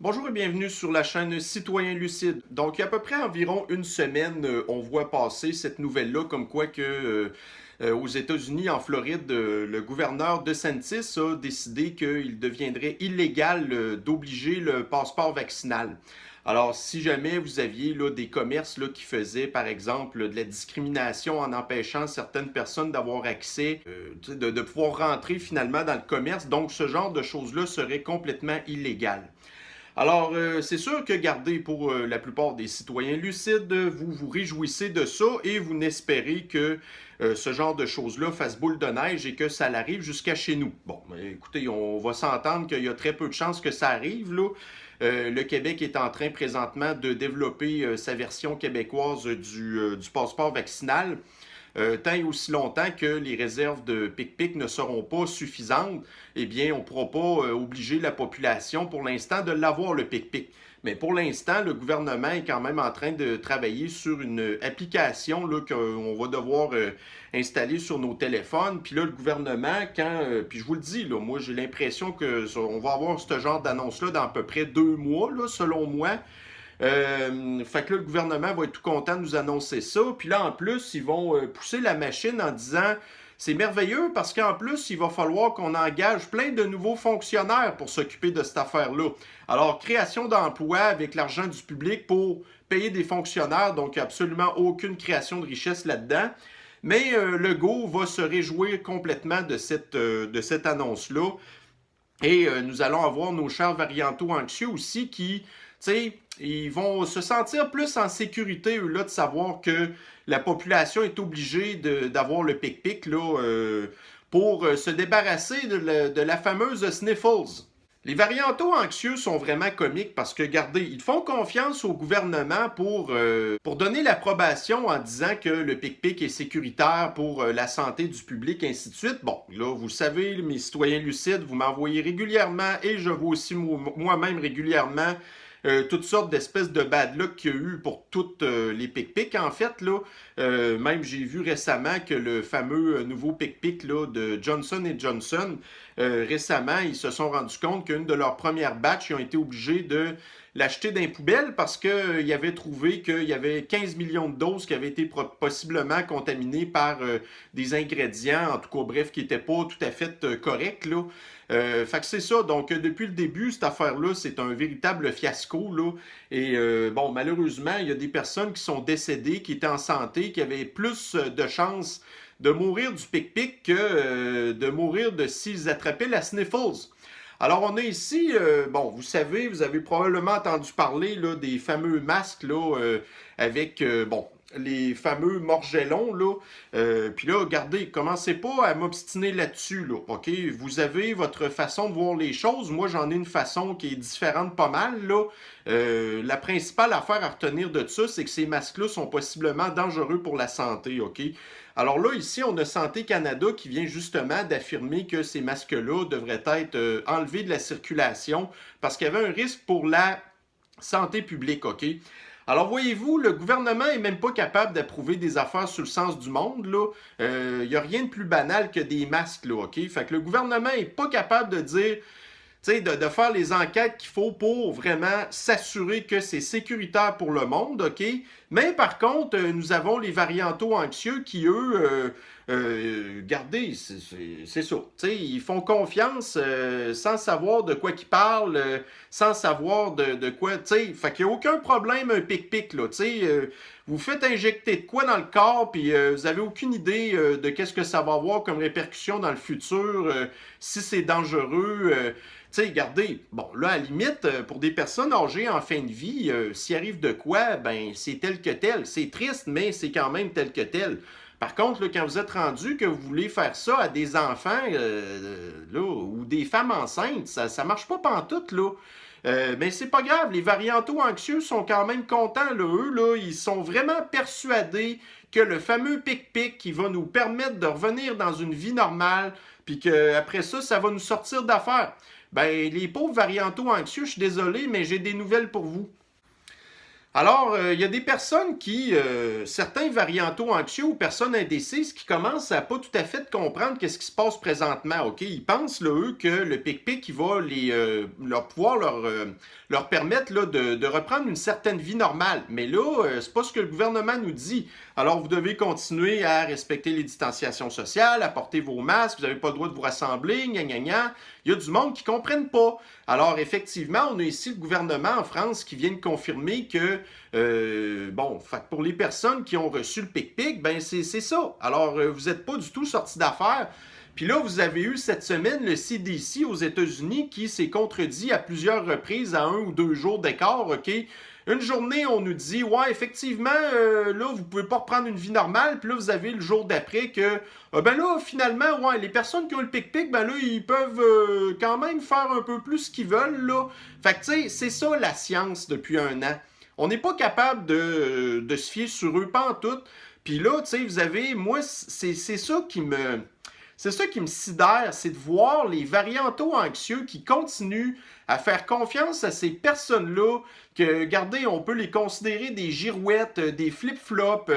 Bonjour et bienvenue sur la chaîne Citoyen Lucide. Donc, il y a à peu près environ une semaine, on voit passer cette nouvelle-là, comme quoi aux États-Unis, en Floride, le gouverneur DeSantis a décidé qu'il deviendrait illégal d'obliger le passeport vaccinal. Alors, si jamais vous aviez là, des commerces là, qui faisaient, par exemple, de la discrimination en empêchant certaines personnes d'avoir accès, de pouvoir rentrer finalement dans le commerce, donc ce genre de choses-là serait complètement illégal. Alors, c'est sûr que, gardez, pour la plupart des citoyens lucides, vous vous réjouissez de ça et vous n'espérez que ce genre de choses-là fasse boule de neige et que ça l'arrive jusqu'à chez nous. Bon, écoutez, on va s'entendre qu'il y a très peu de chances que ça arrive, là. Le Québec est en train présentement de développer sa version québécoise du passeport vaccinal. Tant et aussi longtemps que les réserves de PIC-PIC ne seront pas suffisantes, eh bien, on ne pourra pas obliger la population pour l'instant de l'avoir, le PIC-PIC. Mais pour l'instant, le gouvernement est quand même en train de travailler sur une application là, qu'on va devoir installer sur nos téléphones. Puis là, le gouvernement, puis je vous le dis, là, moi j'ai l'impression qu'on va avoir ce genre d'annonce-là dans à peu près 2 mois, là, selon moi. Fait que là, le gouvernement va être tout content de nous annoncer ça. Puis là, en plus, ils vont pousser la machine en disant c'est merveilleux parce qu'en plus, il va falloir qu'on engage plein de nouveaux fonctionnaires pour s'occuper de cette affaire-là. Alors, création d'emplois avec l'argent du public pour payer des fonctionnaires, donc absolument aucune création de richesse là-dedans. Mais Legault va se réjouir complètement de cette annonce-là. Et nous allons avoir nos chers variantaux anxieux aussi qui, tu sais, ils vont se sentir plus en sécurité, eux, là, de savoir que la population est obligée d'avoir le pic-pic, là, pour se débarrasser de la fameuse sniffles. Les variantaux anxieux sont vraiment comiques parce que, regardez, ils font confiance au gouvernement pour donner l'approbation en disant que le pic-pic est sécuritaire pour la santé du public, ainsi de suite. Bon, là, vous savez, mes citoyens lucides, vous m'envoyez régulièrement et je vois aussi moi-même régulièrement toutes sortes d'espèces de bad luck qu'il y a eu pour toutes les pic-pics, en fait. Là. Même j'ai vu récemment que le fameux nouveau pic-pic là, de Johnson Johnson, récemment, ils se sont rendus compte qu'une de leurs premières batches, ils ont été obligés de l'acheter dans les poubelles parce qu'ils avaient trouvé qu'il y avait 15 millions de doses qui avaient été possiblement contaminées par des ingrédients, en tout cas, bref, qui n'étaient pas tout à fait corrects, là. Fait que c'est ça. Donc, depuis le début, cette affaire-là, c'est un véritable fiasco, là. Et bon, malheureusement, il y a des personnes qui sont décédées, qui étaient en santé, qui avaient plus de chances de mourir du pic-pic que de mourir de s'ils attrapaient la sniffles. Alors, on a ici, bon, vous savez, vous avez probablement entendu parler là, des fameux masques là, avec, bon, les fameux morgellons, là. Puis là, regardez, commencez pas à m'obstiner là-dessus, là, OK? Vous avez votre façon de voir les choses. Moi, j'en ai une façon qui est différente pas mal, là. La principale affaire à retenir de ça, c'est que ces masques-là sont possiblement dangereux pour la santé, OK? Alors là, ici, on a Santé Canada qui vient justement d'affirmer que ces masques-là devraient être enlevés de la circulation parce qu'il y avait un risque pour la santé publique, OK? Alors, voyez-vous, le gouvernement est même pas capable d'approuver des affaires sur le sens du monde, là. Y a rien de plus banal que des masques, là, OK? Fait que le gouvernement est pas capable de dire, tu sais, de faire les enquêtes qu'il faut pour vraiment s'assurer que c'est sécuritaire pour le monde, OK? Mais par contre, nous avons les variantaux anxieux qui, eux, regardez, c'est ça. Tu sais, ils font confiance sans savoir de quoi qu'ils parlent, sans savoir de quoi, tu sais. Fait qu'il n'y a aucun problème, un pic-pic, là, tu sais. Vous faites injecter de quoi dans le corps, puis vous n'avez aucune idée de qu'est-ce que ça va avoir comme répercussion dans le futur, si c'est dangereux. Tu sais, regardez, bon, là, à la limite, pour des personnes âgées en fin de vie, s'il arrive de quoi, ben, c'est tel que tel. C'est triste, mais c'est quand même tel que tel. Par contre, là, quand vous êtes rendu que vous voulez faire ça à des enfants là, ou des femmes enceintes, ça ne marche pas pantoute, là. Mais c'est pas grave, les variantaux anxieux sont quand même contents, là. Eux, là, ils sont vraiment persuadés que le fameux pic-pic qui va nous permettre de revenir dans une vie normale, puis qu'après ça, ça va nous sortir d'affaires. Ben, les pauvres variantaux anxieux, je suis désolé, mais j'ai des nouvelles pour vous. Alors, il y a des personnes certains variantaux anxieux ou personnes indécises qui commencent à pas tout à fait comprendre qu'est-ce qui se passe présentement, OK? Ils pensent, là, eux, que le pic-pic, il va leur permettre là, de reprendre une certaine vie normale. Mais là, c'est pas ce que le gouvernement nous dit. Alors, vous devez continuer à respecter les distanciations sociales, à porter vos masques, vous n'avez pas le droit de vous rassembler, gna gna gna. Il y a du monde qui ne comprennent pas. Alors, effectivement, on a ici le gouvernement en France qui vient de confirmer que, pour les personnes qui ont reçu le pic-pic, ben c'est ça. Alors, vous n'êtes pas du tout sortis d'affaires. Puis là, vous avez eu cette semaine le CDC aux États-Unis qui s'est contredit à plusieurs reprises à 1 ou 2 jours d'écart, OK? Une journée, on nous dit, ouais, effectivement, là, vous pouvez pas reprendre une vie normale. Puis là, vous avez le jour d'après que, ben là, finalement, ouais, les personnes qui ont le pic-pic, ben là, ils peuvent quand même faire un peu plus ce qu'ils veulent, là. Fait que, tu sais, c'est ça la science depuis un an. On n'est pas capable de se fier sur eux, pas en tout. Puis là, tu sais, vous avez, moi, c'est ça qui me... C'est ça qui me sidère, c'est de voir les variantaux anxieux qui continuent à faire confiance à ces personnes-là, que, regardez, on peut les considérer des girouettes, des flip-flops,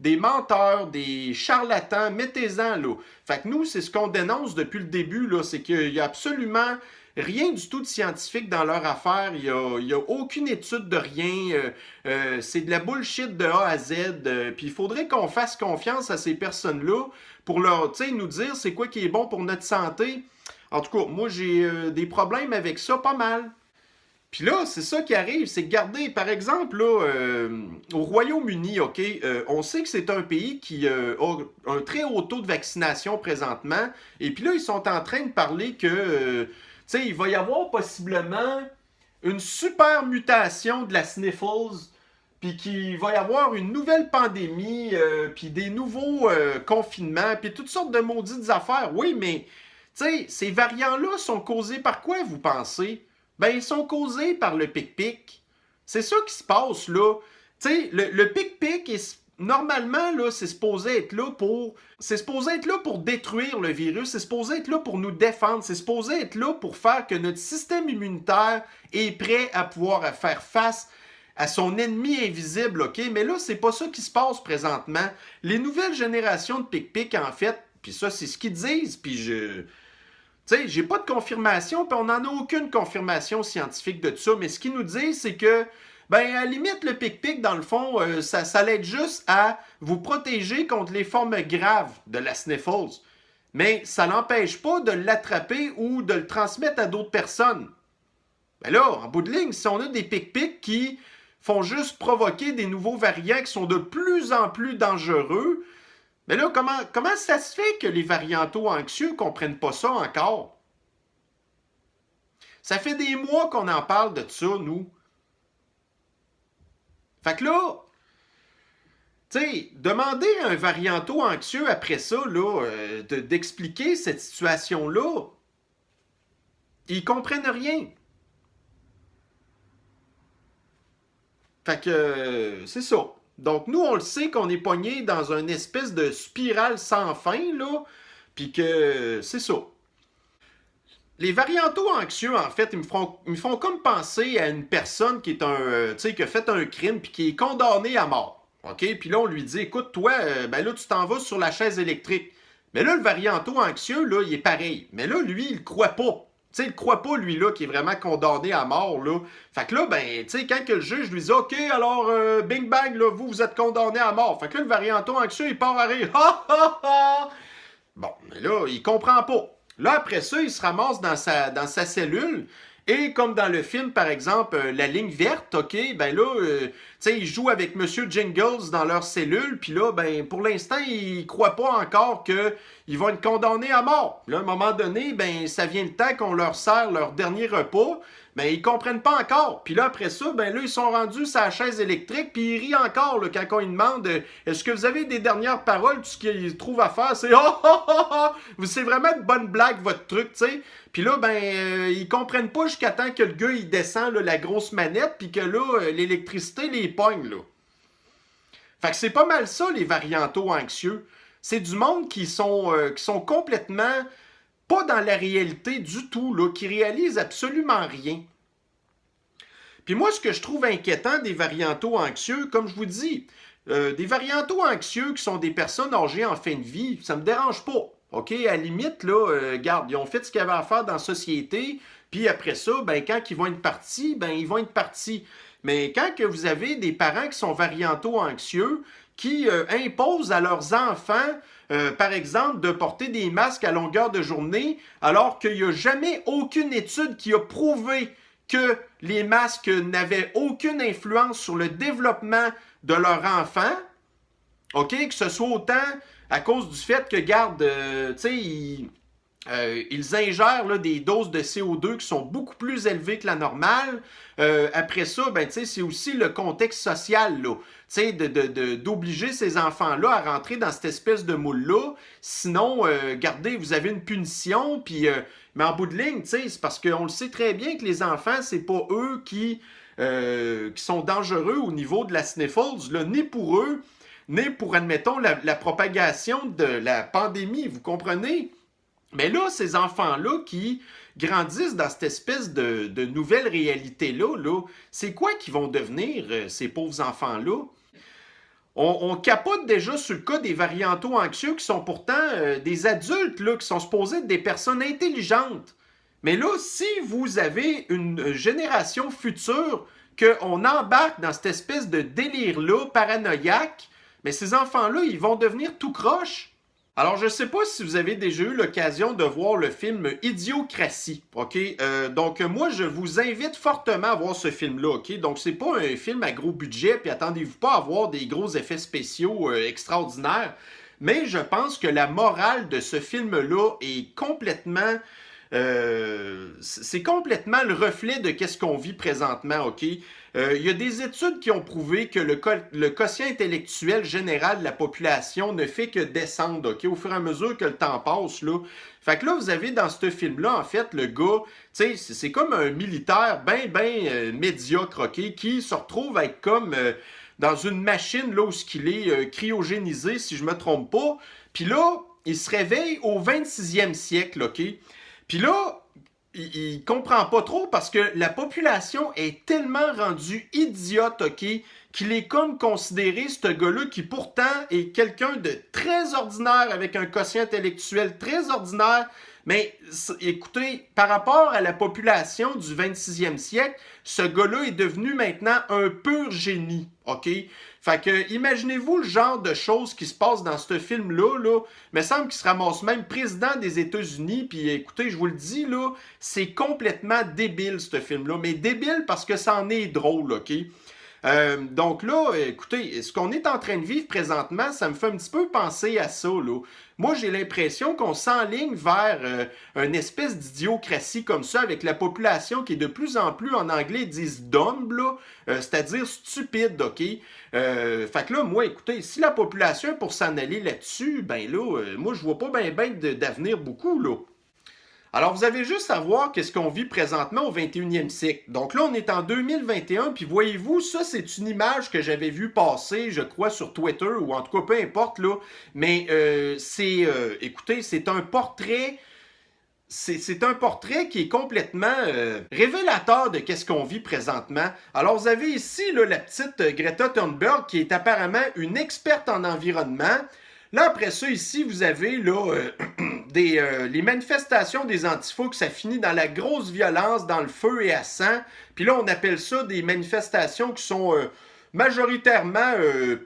des menteurs, des charlatans, mettez-en, là. Fait que nous, c'est ce qu'on dénonce depuis le début, là, c'est qu'il y a absolument rien du tout de scientifique dans leur affaire. Il y a aucune étude de rien. C'est de la bullshit de A à Z. Puis il faudrait qu'on fasse confiance à ces personnes-là pour nous dire c'est quoi qui est bon pour notre santé. En tout cas, moi, j'ai des problèmes avec ça pas mal. Puis là, c'est ça qui arrive, c'est que, regardez, par exemple, là, au Royaume-Uni, OK, on sait que c'est un pays qui a un très haut taux de vaccination présentement. Et puis là, ils sont en train de parler que, il va y avoir possiblement une super mutation de la sniffles, puis qu'il va y avoir une nouvelle pandémie, puis des nouveaux confinements, puis toutes sortes de maudites affaires. Oui, mais, ces variants-là sont causés par quoi, vous pensez? Ben, ils sont causés par le pic-pic. C'est ça qui se passe, là. Le pic-pic, normalement, là, c'est supposé être là pour... C'est supposé être là pour détruire le virus, c'est supposé être là pour nous défendre, c'est supposé être là pour faire que notre système immunitaire est prêt à pouvoir faire face à son ennemi invisible, OK? Mais là, c'est pas ça qui se passe présentement. Les nouvelles générations de pic-pic, en fait, puis ça, c'est ce qu'ils disent, puis j'ai pas de confirmation, puis on n'en a aucune confirmation scientifique de ça, mais ce qu'ils nous disent, c'est que, ben, à la limite, le pic-pic, dans le fond, ça l'aide juste à vous protéger contre les formes graves de la sniffles. Mais ça n'empêche pas de l'attraper ou de le transmettre à d'autres personnes. Ben là, en bout de ligne, si on a des pic-pics qui font juste provoquer des nouveaux variants qui sont de plus en plus dangereux, mais là, comment ça se fait que les variantaux anxieux ne comprennent pas ça encore? Ça fait des mois qu'on en parle de ça, nous. Fait que là, tu sais, demander à un varianto anxieux après ça, là, d'expliquer cette situation-là, ils comprennent rien. Fait que, c'est ça. Donc, nous, on le sait qu'on est pogné dans une espèce de spirale sans fin, là, puis que c'est ça. Les variantaux anxieux, en fait, ils me font comme penser à une personne qui est qui a fait un crime puis qui est condamnée à mort. OK? Puis là, on lui dit, écoute, toi, ben là, tu t'en vas sur la chaise électrique. Mais là, le varianto anxieux, là, il est pareil. Mais là, lui, il le croit pas. Tu sais, il croit pas, lui, là, qui est vraiment condamné à mort, là. Fait que là, ben, tu sais, quand que le juge lui dit, OK, alors, bing bang, là, vous êtes condamné à mort. Fait que là, le varianto anxieux, il part à rire. Ha, ha, ha! Bon, mais là, il comprend pas. Là, après ça, il se ramasse dans sa cellule. Et comme dans le film, par exemple, La ligne verte, OK, ben là, tu sais, ils jouent avec Monsieur Jingles dans leur cellule. Puis là, ben, pour l'instant, ils croient pas encore qu'ils vont être condamnés à mort. Là, à un moment donné, ben, ça vient le temps qu'on leur sert leur dernier repas. Ben, ils comprennent pas encore. Puis là, après ça, ben là, ils sont rendus sur la chaise électrique, puis ils rient encore là, quand on lui demande est-ce que vous avez des dernières paroles? Tout ce qu'ils trouvent à faire, c'est oh, oh, oh, oh! C'est vraiment une bonne blague, votre truc, tu sais. Puis là, ben, ils comprennent pas jusqu'à temps que le gars, il descend là, la grosse manette, puis que là, l'électricité les pogne, là. Fait que c'est pas mal ça, les variantos anxieux. C'est du monde qui sont complètement pas dans la réalité du tout, là, qui réalisent absolument rien. Puis moi, ce que je trouve inquiétant des variantaux anxieux, comme je vous dis, des variantaux anxieux qui sont des personnes âgées en fin de vie, ça me dérange pas. OK? À la limite, là, regarde, ils ont fait ce qu'ils avaient à faire dans la société, puis après ça, ben, quand ils vont être partis, ben, ils vont être partis. Mais quand que vous avez des parents qui sont variantaux anxieux, qui imposent à leurs enfants, par exemple, de porter des masques à longueur de journée, alors qu'il n'y a jamais aucune étude qui a prouvé que les masques n'avaient aucune influence sur le développement de leur enfant, OK? Que ce soit autant à cause du fait que, garde, tu sais, ils ingèrent là, des doses de CO2 qui sont beaucoup plus élevées que la normale. Après ça, ben, c'est aussi le contexte social, d'obliger ces enfants-là à rentrer dans cette espèce de moule-là. Sinon, regardez, vous avez une punition, puis, mais en bout de ligne, c'est parce qu'on le sait très bien que les enfants, c'est pas eux qui sont dangereux au niveau de la sniffles, là, ni pour eux, ni pour, admettons, la propagation de la pandémie, vous comprenez? Mais là, ces enfants-là qui grandissent dans cette espèce de nouvelle réalité-là, c'est quoi qu'ils vont devenir, ces pauvres enfants-là? On capote déjà sur le cas des variantaux anxieux qui sont pourtant des adultes là, qui sont supposés être des personnes intelligentes. Mais là, si vous avez une génération future qu'on embarque dans cette espèce de délire-là, paranoïaque, mais ces enfants-là, ils vont devenir tout croche. Alors, je ne sais pas si vous avez déjà eu l'occasion de voir le film Idiocratie, OK? Donc, moi, je vous invite fortement à voir ce film-là, OK? Donc, c'est pas un film à gros budget, puis attendez-vous pas à voir des gros effets spéciaux extraordinaires, mais je pense que la morale de ce film-là est complètement... c'est complètement le reflet de qu'est-ce qu'on vit présentement, OK? Il y a des études qui ont prouvé que le quotient intellectuel général de la population ne fait que descendre, OK? Au fur et à mesure que le temps passe, là. Fait que là, vous avez dans ce film-là, en fait, le gars, tu sais, c'est comme un militaire ben médiocre, OK? Qui se retrouve à être comme dans une machine, là, où il est cryogénisé, si je me trompe pas. Puis là, il se réveille au 26e siècle, OK? Puis là, il comprend pas trop parce que la population est tellement rendue idiote, OK, qu'il est comme considéré, ce gars-là, qui pourtant est quelqu'un de très ordinaire, avec un quotient intellectuel très ordinaire. Mais écoutez, par rapport à la population du 26e siècle, ce gars-là est devenu maintenant un pur génie, OK? Fait que, imaginez-vous le genre de choses qui se passent dans ce film-là, là. Il me semble qu'il se ramasse même président des États-Unis, puis écoutez, je vous le dis, là, c'est complètement débile, ce film-là. Mais débile parce que ça en est drôle, OK? Donc là, écoutez, ce qu'on est en train de vivre présentement, ça me fait un petit peu penser à ça, là. Moi, j'ai l'impression qu'on s'enligne vers une espèce d'idiocratie comme ça, avec la population qui est de plus en plus, en anglais, ils disent dumb, là, c'est-à-dire stupide, OK? Fait que là, moi, écoutez, si la population est pour s'en aller là-dessus, ben là, moi, je vois pas bien d'avenir beaucoup, là. Alors, vous avez juste à voir qu'est-ce qu'on vit présentement au 21e siècle. Donc là, on est en 2021, puis voyez-vous, ça, c'est une image que j'avais vue passer, je crois, sur Twitter, ou en tout cas, peu importe, là. Mais écoutez, c'est un portrait... C'est un portrait qui est complètement révélateur de qu'est-ce qu'on vit présentement. Alors, vous avez ici là, la petite Greta Thunberg, qui est apparemment une experte en environnement. Là, après ça, ici, vous avez là, les manifestations des antifas, que ça finit dans la grosse violence, dans le feu et à sang. Puis là, on appelle ça des manifestations qui sont majoritairement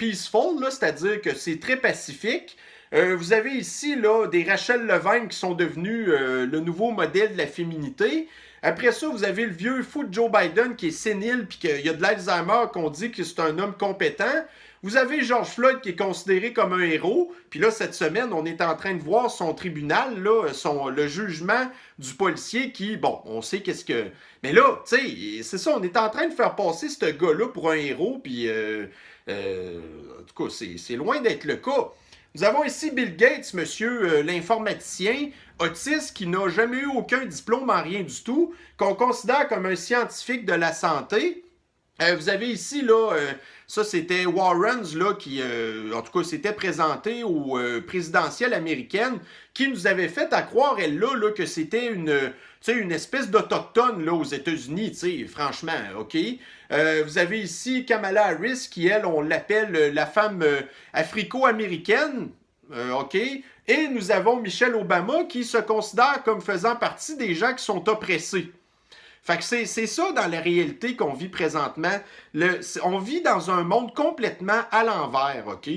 peaceful, là, c'est-à-dire que c'est très pacifique. Vous avez ici là, des Rachel Levine qui sont devenus le nouveau modèle de la féminité. Après ça, vous avez le vieux fou de Joe Biden qui est sénile puis qu'il y a de l'Alzheimer, qu'on dit que c'est un homme compétent. Vous avez George Floyd qui est considéré comme un héros. Puis là, cette semaine, on est en train de voir son tribunal, là, le jugement du policier qui, bon, on sait qu'est-ce que... Mais là, tu sais, c'est ça, on est en train de faire passer ce gars-là pour un héros. Puis, en tout cas, c'est loin d'être le cas. Nous avons ici Bill Gates, monsieur l'informaticien, autiste, qui n'a jamais eu aucun diplôme en rien du tout, qu'on considère comme un scientifique de la santé. Vous avez ici, là, ça c'était Warren, là, qui, en tout cas, s'était présenté au présidentielle américaine, qui nous avait fait à croire, elle, là que c'était une espèce d'autochtone, là, aux États-Unis, tu sais, franchement, OK? Vous avez ici Kamala Harris, qui, elle, on l'appelle la femme africo-américaine, OK? Et nous avons Michelle Obama, qui se considère comme faisant partie des gens qui sont oppressés. Fait que c'est ça dans la réalité qu'on vit présentement. On vit dans un monde complètement à l'envers, OK?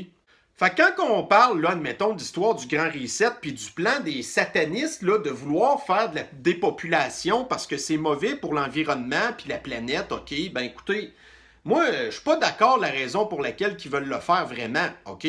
Fait que quand on parle, là, admettons, d'histoire du Grand Reset puis du plan des satanistes, là, de vouloir faire de la dépopulation parce que c'est mauvais pour l'environnement puis la planète, OK? Ben écoutez, moi, je suis pas d'accord la raison pour laquelle ils veulent le faire vraiment, OK?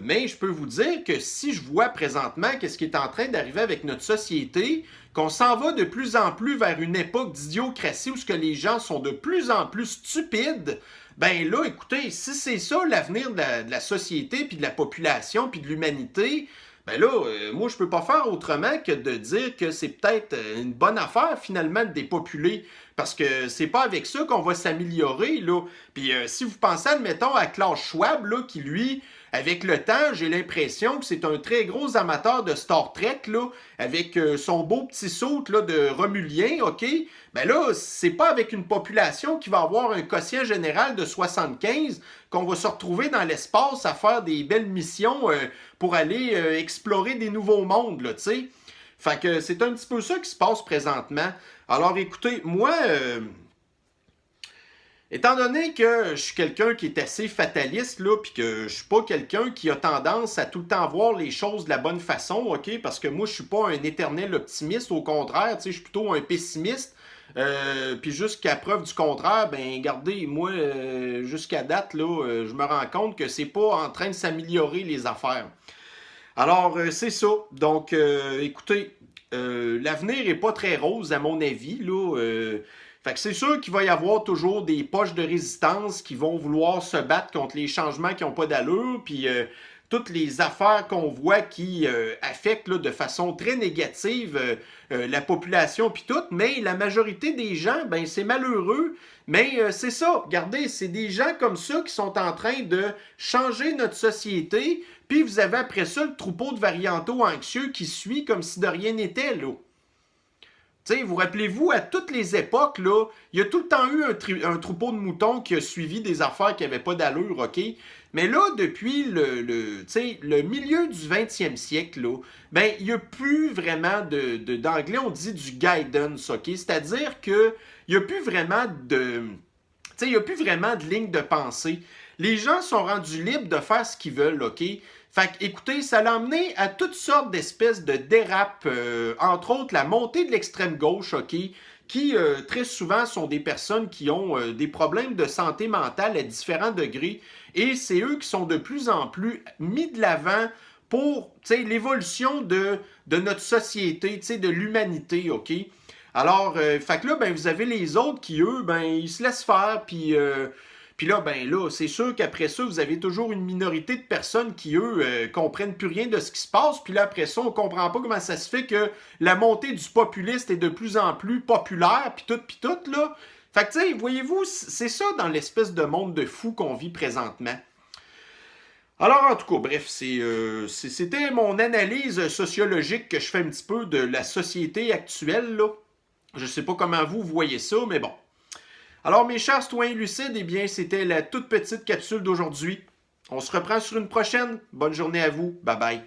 Mais je peux vous dire que si je vois présentement qu'est-ce qui est en train d'arriver avec notre société, qu'on s'en va de plus en plus vers une époque d'idiocratie où ce que les gens sont de plus en plus stupides, ben là, écoutez, si c'est ça l'avenir de la société, puis de la population, puis de l'humanité, ben là, moi, je peux pas faire autrement que de dire que c'est peut-être une bonne affaire, finalement, de dépopuler. Parce que c'est pas avec ça qu'on va s'améliorer, là. Puis si vous pensez, admettons, à Klaus Schwab, là, qui, lui, avec le temps, j'ai l'impression que c'est un très gros amateur de Star Trek, là, avec son beau petit saut là, de Romulien, OK? Ben là, c'est pas avec une population qui va avoir un quotient général de 75 qu'on va se retrouver dans l'espace à faire des belles missions pour aller explorer des nouveaux mondes, là, tu sais. Fait que c'est un petit peu ça qui se passe présentement. Alors écoutez, moi, étant donné que je suis quelqu'un qui est assez fataliste, là, puis que je suis pas quelqu'un qui a tendance à tout le temps voir les choses de la bonne façon, OK? Parce que moi, je suis pas un éternel optimiste, au contraire, tu sais, je suis plutôt un pessimiste. Puis jusqu'à preuve du contraire, ben regardez, moi, jusqu'à date, là, je me rends compte que c'est pas en train de s'améliorer les affaires. Alors, c'est ça. Donc, écoutez, l'avenir est pas très rose, à mon avis, là. Fait que c'est sûr qu'il va y avoir toujours des poches de résistance qui vont vouloir se battre contre les changements qui n'ont pas d'allure, puis toutes les affaires qu'on voit qui affectent là, de façon très négative la population puis tout, mais la majorité des gens, ben c'est malheureux, mais c'est ça, regardez, c'est des gens comme ça qui sont en train de changer notre société, puis vous avez après ça le troupeau de variantaux anxieux qui suit comme si de rien n'était, là. T'sais, vous rappelez-vous, à toutes les époques, là, il y a tout le temps eu un troupeau de moutons qui a suivi des affaires qui n'avaient pas d'allure, OK? Mais là, depuis le milieu du 20e siècle, là, ben, il n'y a plus vraiment d'anglais, on dit du guidance, OK? C'est-à-dire qu'il n'y a plus vraiment il n'y a plus vraiment de ligne de pensée. Les gens sont rendus libres de faire ce qu'ils veulent, OK? Fait que, écoutez, ça l'a amené à toutes sortes d'espèces de dérapes, entre autres la montée de l'extrême gauche, OK? Qui très souvent sont des personnes qui ont des problèmes de santé mentale à différents degrés. Et c'est eux qui sont de plus en plus mis de l'avant pour l'évolution de notre société, de l'humanité, OK? Alors, fait que là, ben, vous avez les autres qui, eux, ben, ils se laissent faire, puis là, ben là, c'est sûr qu'après ça, vous avez toujours une minorité de personnes qui, eux, comprennent plus rien de ce qui se passe. Puis là, après ça, on comprend pas comment ça se fait que la montée du populiste est de plus en plus populaire, puis tout, là. Fait que, tu sais, voyez-vous, c'est ça dans l'espèce de monde de fou qu'on vit présentement. Alors, en tout cas, bref, c'était mon analyse sociologique que je fais un petit peu de la société actuelle, là. Je sais pas comment vous voyez ça, mais bon. Alors, mes chers citoyens lucides, eh bien, c'était la toute petite capsule d'aujourd'hui. On se reprend sur une prochaine. Bonne journée à vous. Bye bye.